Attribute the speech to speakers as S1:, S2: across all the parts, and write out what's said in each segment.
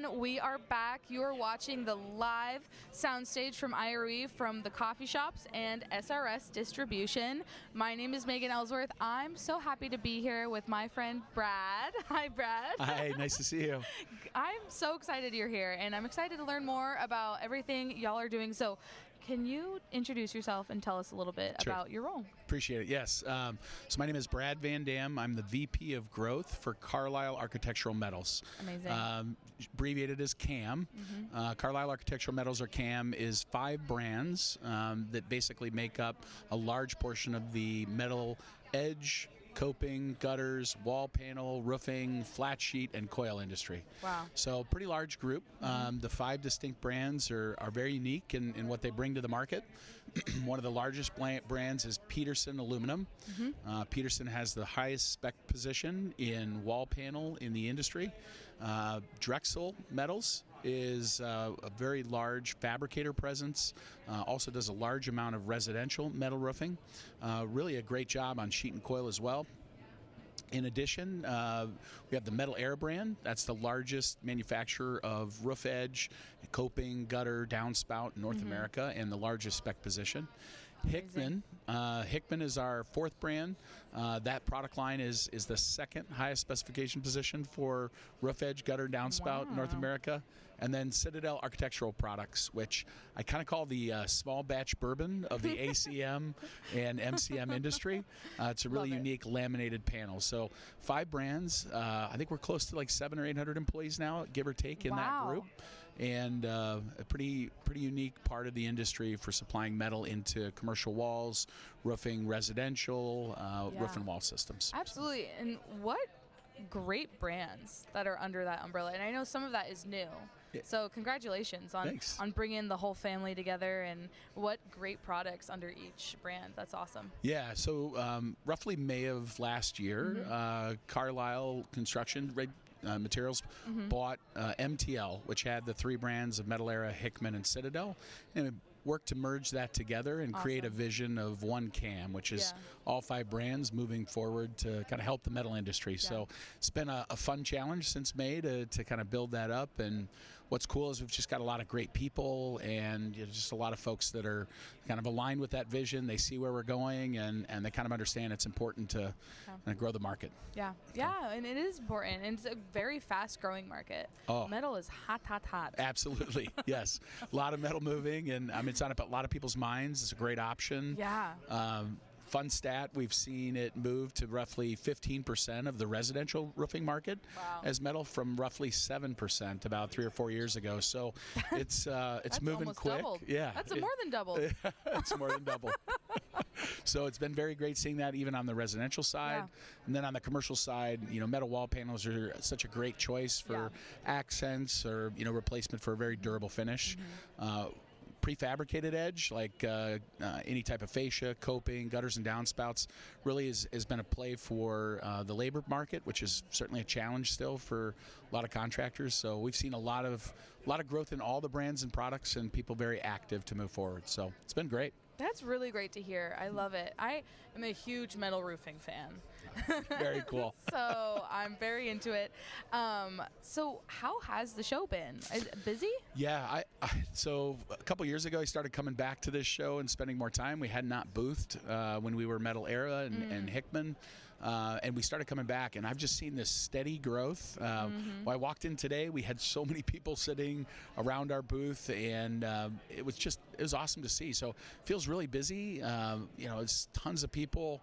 S1: everyone. We are back. You are watching the live soundstage from IRE from the coffee shops and SRS Distribution. My name is Megan Ellsworth. I'm so happy to be here with my friend Brad. Hi, Brad.
S2: Hi, nice to see you.
S1: I'm so excited you're here, and I'm excited to learn more about everything y'all are doing. So can you introduce yourself and tell us a little bit about your role?
S2: Appreciate it, yes. So my name is Brad Van Dam. I'm the VP of Growth for Carlisle Architectural Metals.
S1: Amazing.
S2: Abbreviated as CAM. Carlisle Architectural Metals, or CAM, is 5 brands that basically make up a large portion of the metal edge, coping, gutters, wall panel, roofing, flat sheet, and coil industry.
S1: Wow. So
S2: pretty large group. The 5 distinct brands are very unique in what they bring to the market. One of the largest brands is Peterson Aluminum. Peterson has the highest spec position in wall panel in the industry. Drexel Metals is a very large fabricator presence, also does a large amount of residential metal roofing. Really a great job on sheet and coil as well. In addition, we have the Metal Air brand. That's the largest manufacturer of roof edge, coping, gutter, downspout in North America, and the largest spec position. Hickman is our 4th brand. That product line is the 2nd highest specification position for roof edge, gutter, downspout in North America. And then Citadel Architectural Products, which I kind of call the small batch bourbon of the ACM and MCM industry. It's a really unique laminated panel. So 5 brands. I think we're close to like 700 or 800 employees now, give or take, in that group. And a pretty unique part of the industry for supplying metal into commercial walls, roofing, residential, roof and wall systems.
S1: Absolutely. And what great brands that are under that umbrella. And I know some of that is new. So congratulations on bringing the whole family together, and what great products under each brand. That's awesome.
S2: Yeah, so roughly May of last year, Carlisle Construction Materials bought MTL, which had the 3 brands of Metal Era, Hickman, and Citadel, and worked to merge that together and create a vision of one CAM, which is all 5 brands moving forward to kind of help the metal industry. So it's been a fun challenge since May to kind of build that up. And what's cool is we've just got a lot of great people and just a lot of folks that are kind of aligned with that vision. They see where we're going, and they kind of understand it's important to grow the market.
S1: Yeah, and it is important. And it's a very fast-growing market. Metal is hot.
S2: Absolutely, yes. A lot of metal moving, and I mean, it's on a lot of people's minds. It's a great option.
S1: Yeah.
S2: Fun stat, we've seen it move to roughly 15% of the residential roofing market as metal, from roughly 7% about 3 or 4 years ago. So it's moving quick.
S1: Doubled.
S2: Yeah,
S1: that's more than double.
S2: It's more than double. So it's been very great seeing that even on the residential side. And then on the commercial side, metal wall panels are such a great choice for accents or replacement for a very durable finish. Prefabricated edge, like any type of fascia, coping, gutters and downspouts, really has been a play for the labor market, which is certainly a challenge still for a lot of contractors. So we've seen a lot of growth in all the brands and products, and people very active to move forward. So it's been great.
S1: That's really great to hear. I love it. I am a huge metal roofing fan.
S2: Very cool.
S1: So I'm very into it. So how has the show been? Is it busy?
S2: Yeah. So a couple years ago, I started coming back to this show and spending more time. We had not boothed when we were Metal Era and Hickman. And we started coming back, and I've just seen this steady growth. When I walked in today, we had so many people sitting around our booth, and it was awesome to see. So it feels really busy. It's tons of people,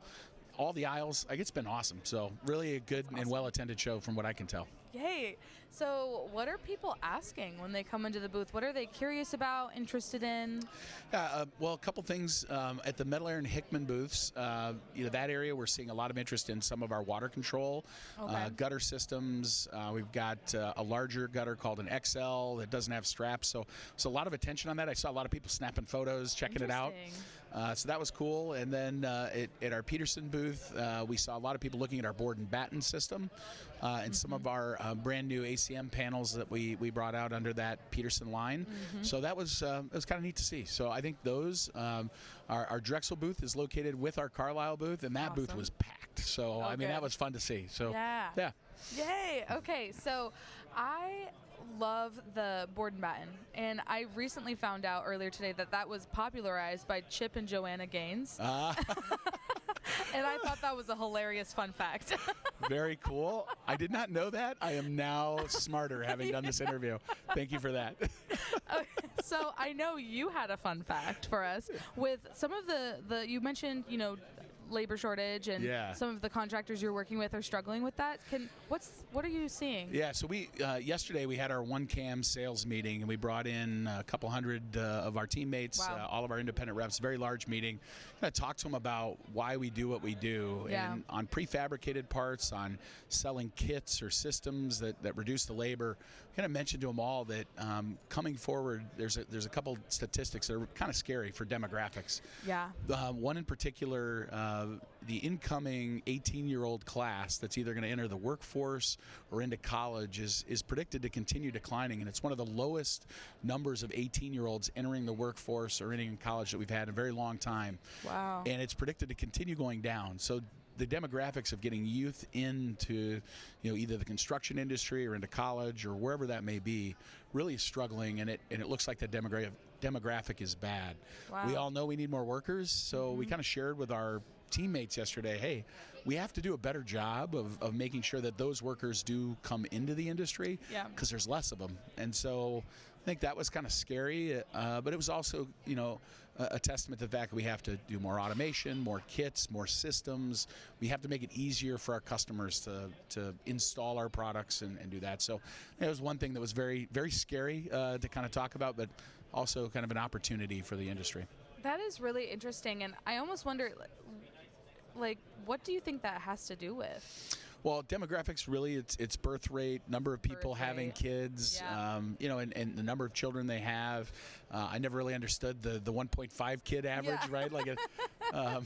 S2: all the aisles. It's been awesome. So really a good and well-attended show from what I can tell.
S1: Yay. So what are people asking when they come into the booth? What are they curious about, interested in?
S2: Well, a couple things. At the Metal Air and Hickman booths, that area, we're seeing a lot of interest in some of our water control, gutter systems. We've got a larger gutter called an XL that doesn't have straps. So a lot of attention on that. I saw a lot of people snapping photos, checking it out. So that was cool. And then at our Peterson booth, we saw a lot of people looking at our board and batten system and some of our brand new ACM panels that we brought out under that Peterson line. So that was it was kind of neat to see. So I think those our Drexel booth is located with our Carlisle booth, and that booth was packed. So I mean, that was fun to see. So yeah.
S1: Yay. Okay. So I love the board and batten, and I recently found out earlier today that that was popularized by Chip and Joanna Gaines. And I thought that was a hilarious fun fact.
S2: Very cool. I did not know that. I am now smarter having done this interview. Thank you for that.
S1: Okay, so I know you had a fun fact for us with some of the you mentioned, labor shortage and some of the contractors you're working with are struggling with that. What are you seeing?
S2: Yeah, so we yesterday we had our one cam sales meeting and we brought in a couple hundred of our teammates, all of our independent reps, very large meeting. Kind of talked to them about why we do what we do and on prefabricated parts, on selling kits or systems that reduce the labor. Kind of mentioned to them all that coming forward, there's a couple statistics that are kind of scary for demographics.
S1: Yeah.
S2: One in particular, the incoming 18-year-old class that's either going to enter the workforce or into college is predicted to continue declining, and it's one of the lowest numbers of 18-year-olds entering the workforce or entering college that we've had in a very long time.
S1: Wow.
S2: And it's predicted to continue going down. So the demographics of getting youth into either the construction industry or into college or wherever that may be really is struggling, and it looks like the demographic is bad.
S1: Wow.
S2: We all know we need more workers, so we kind of shared with our teammates yesterday, hey, we have to do a better job of making sure that those workers do come into the industry because there's less of them. And so I think that was kind of scary, but it was also, a testament to the fact that we have to do more automation, more kits, more systems. We have to make it easier for our customers to install our products and do that. So it was one thing that was very, very scary to kind of talk about, but also kind of an opportunity for the industry.
S1: That is really interesting, and I almost wonder, what do you think that has to do with?
S2: Well, demographics really, it's birth rate, number of people having kids, and the number of children they have. I never really understood the 1.5 kid average, right? Like a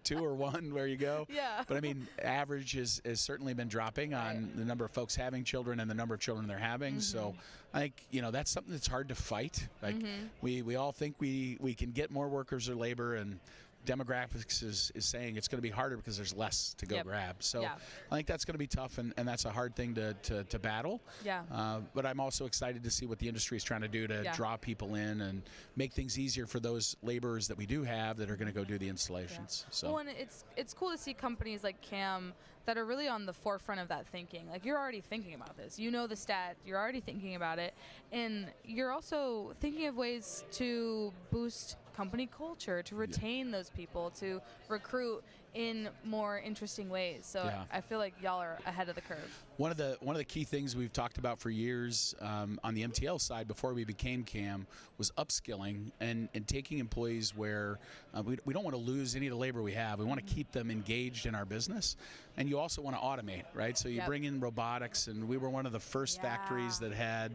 S2: 2 or 1, where you go.
S1: Yeah.
S2: But I mean, average has certainly been dropping on the number of folks having children and the number of children they're having. So I think, that's something that's hard to fight. Like we all think we can get more workers or labor, and demographics is saying it's going to be harder because there's less to go grab. So I think that's going to be tough, and that's a hard thing to battle. Yeah. But I'm also excited to see what the industry is trying to do to draw people in and make things easier for those laborers that we do have that are going to go do the installations. So.
S1: Well, and it's cool to see companies like CAM that are really on the forefront of that thinking. Like, you're already thinking about this. You know the stat. You're already thinking about it. And you're also thinking of ways to boost company culture, to retain those people, to recruit in more interesting ways. So I feel like y'all are ahead of the curve.
S2: One of the key things we've talked about for years on the MTL side before we became CAM was upskilling and taking employees where we don't want to lose any of the labor we have. We want to keep them engaged in our business, and you also want to automate, right? So you bring in robotics, and we were one of the first factories that had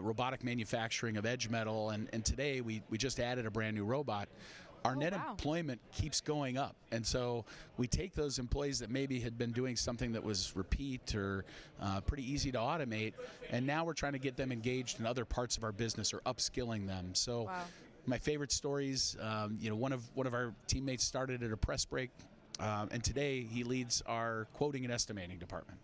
S2: robotic manufacturing of edge metal, and today we just added a brand new robot. Our net employment keeps going up, and so we take those employees that maybe had been doing something that was repeat or pretty easy to automate, and now we're trying to get them engaged in other parts of our business or upskilling them. So my favorite stories, one of our teammates started at a press break, and today he leads our quoting and estimating department.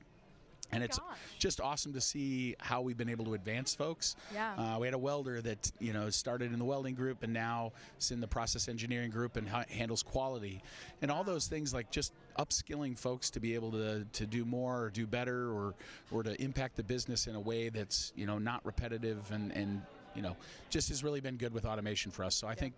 S2: And it's just awesome to see how we've been able to advance folks. Yeah. We had a welder that started in the welding group and now is in the process engineering group and handles quality, and all those things, like just upskilling folks to be able to do more or do better or to impact the business in a way that's not repetitive and just has really been good with automation for us. So I think,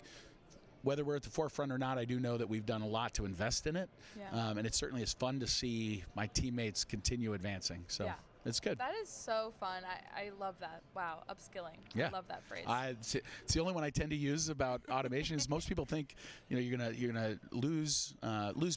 S2: whether we're at the forefront or not, I do know that we've done a lot to invest in it. Yeah. And it certainly is fun to see my teammates continue advancing. So it's good.
S1: That is so fun. I love that. Wow, upskilling. Yeah. I love that phrase.
S2: It's the only one I tend to use about automation. Is most people think you're gonna lose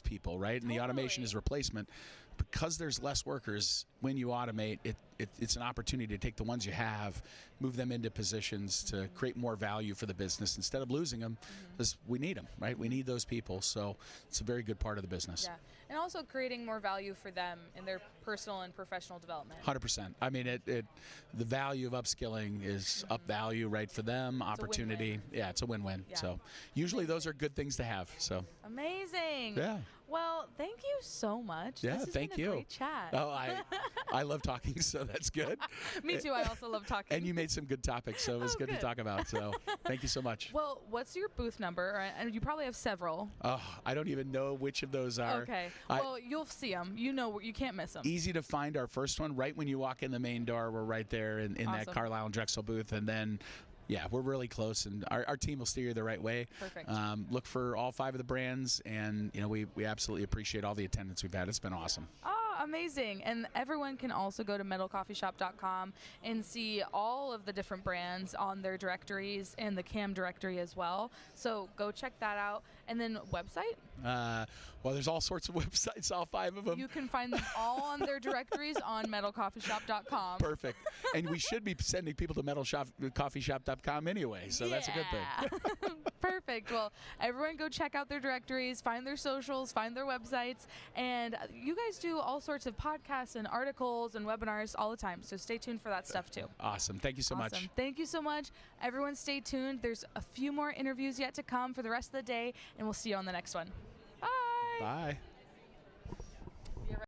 S2: people, right? And the automation is replacement. Because there's less workers, when you automate, it's an opportunity to take the ones you have, move them into positions to create more value for the business instead of losing them, because we need them, right? We need those people, so it's a very good part of the business.
S1: Yeah, and also creating more value for them in their personal and professional development.
S2: 100%. I mean, the value of upskilling is up value, right, for them, opportunity. Yeah, it's a win-win. Yeah. So usually those are good things to have. So
S1: amazing.
S2: Yeah.
S1: Well, thank you so much.
S2: Yeah,
S1: this has
S2: thank
S1: been a
S2: you.
S1: Great chat.
S2: Oh, I love talking, so that's good.
S1: Me too. I also love talking.
S2: And you made some good topics, so it was good to talk about. So thank you so much.
S1: Well, what's your booth number? And you probably have several.
S2: Oh, I don't even know which of those are.
S1: Okay. Well, you'll see them. You know, you can't miss them.
S2: Easy to find. Our first one, right when you walk in the main door, we're right there in that Carlisle and Drexel booth, and then. Yeah, we're really close, and our team will steer you the right way.
S1: Perfect.
S2: Look for all 5 of the brands, and we absolutely appreciate all the attendance we've had. It's been awesome.
S1: Oh, amazing. And everyone can also go to metalcoffeeshop.com and see all of the different brands on their directories and the CAM directory as well. So go check that out. And then website?
S2: Well, there's all sorts of websites, all 5 of them.
S1: You can find them all on their directories on metalcoffeeshop.com.
S2: Perfect. And we should be sending people to metalcoffeeshop.com anyway, so that's a good thing.
S1: Perfect. Well, everyone go check out their directories, find their socials, find their websites, and you guys do all sorts of podcasts and articles and webinars all the time, so stay tuned for that stuff too.
S2: Awesome. Thank you so much.
S1: Thank you so much. Everyone stay tuned. There's a few more interviews yet to come for the rest of the day, and we'll see you on the next one. Bye.
S2: Bye.